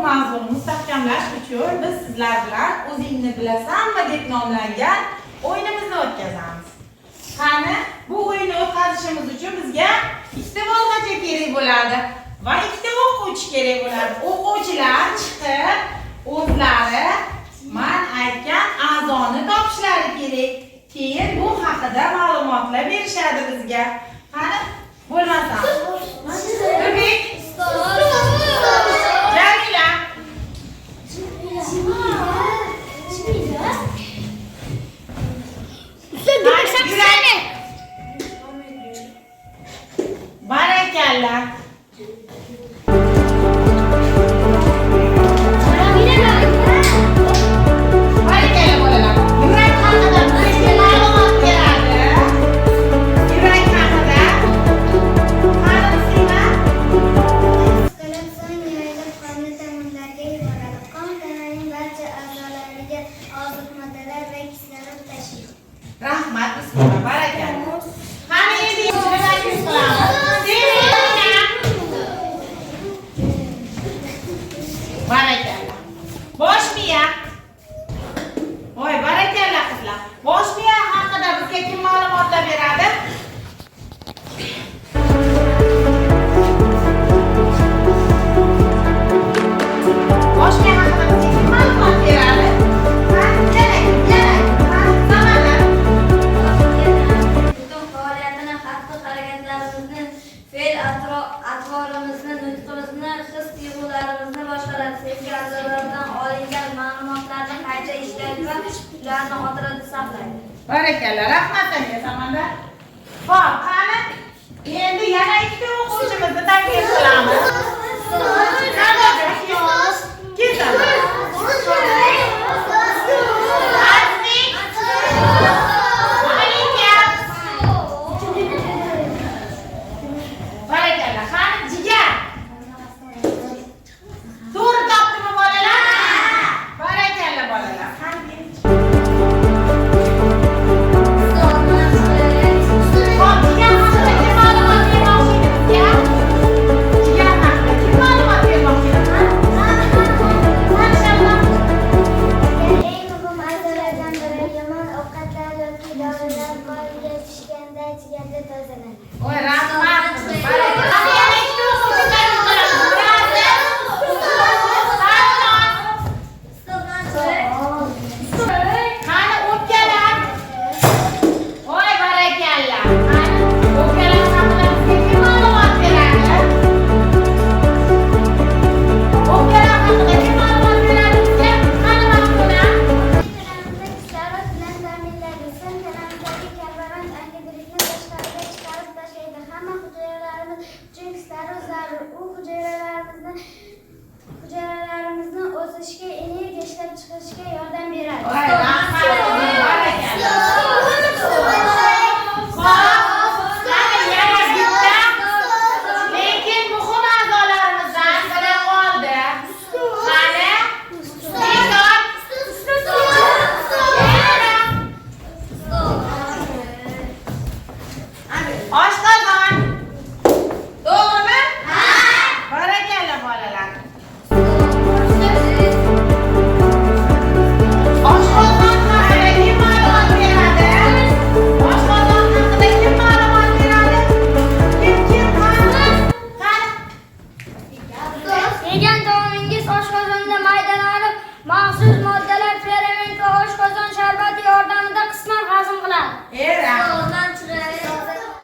mavzuni mustahkamlash uchun biz sizlar bilan o'zingni bilasanmi deb nomlangan o'yinimizni o'tkazamiz. Qani, bu o'yinni o'tkazishimiz uchun bizga ikkita bolg'acha kerak bo'ladi va ikkita o'quvchi kerak bo'ladi. O'quvchilar chiqib o'zlari men aytgan a'zoni topishlari kerak. Keyin bu haqida ma'lumotlar berishadi bizga. Qani, bo'lmasa. O'bek, Jamila. Barakalla. Rahmat, bismillah, barakalla. Qani endi ichini taklif qilamiz. Barakalla. Bosh miya. Voy, barakalla qizlar. Bosh miya haqida bizga kim ma'lumotlar beradi? Bosh miya haqida bizga kim ma'lumot beradi? Atvorimizni, nutqimizni, his-tuyg'ularimizni boshqalar sezgi a'zolaridan olingan ma'lumotlarni qayta ishlaydi va ularni xotirada saqlaydi. Barakalla, rahmat aka Samandar. Xo'p, qani endi yana ikkita o'quvchimizni taklif qilamiz. Barakalla, qani Jigar. To'g'ri topdimi bolalar? Barakalla bolalar. Qani Oy, rahmat. Hujayralarimizni o'sishga, energiya ishlab chiqarishga yordam beradi. Lekin muhim a'zolarimizdan biri qoldi. Qani? Oshqozon. To'g'rimi? Ha. Barakalla bolalar. Oshqozon haqida kim ma'lumot beradi? Oshqozon haqida kim ma'lumot beradi? Kim? Qani? Yegan taomingiz oshqozonda maydalanib, maxsus moddalar ferment va oshqozon sharbati yordamida qisman hazm qiladi. Rahmat.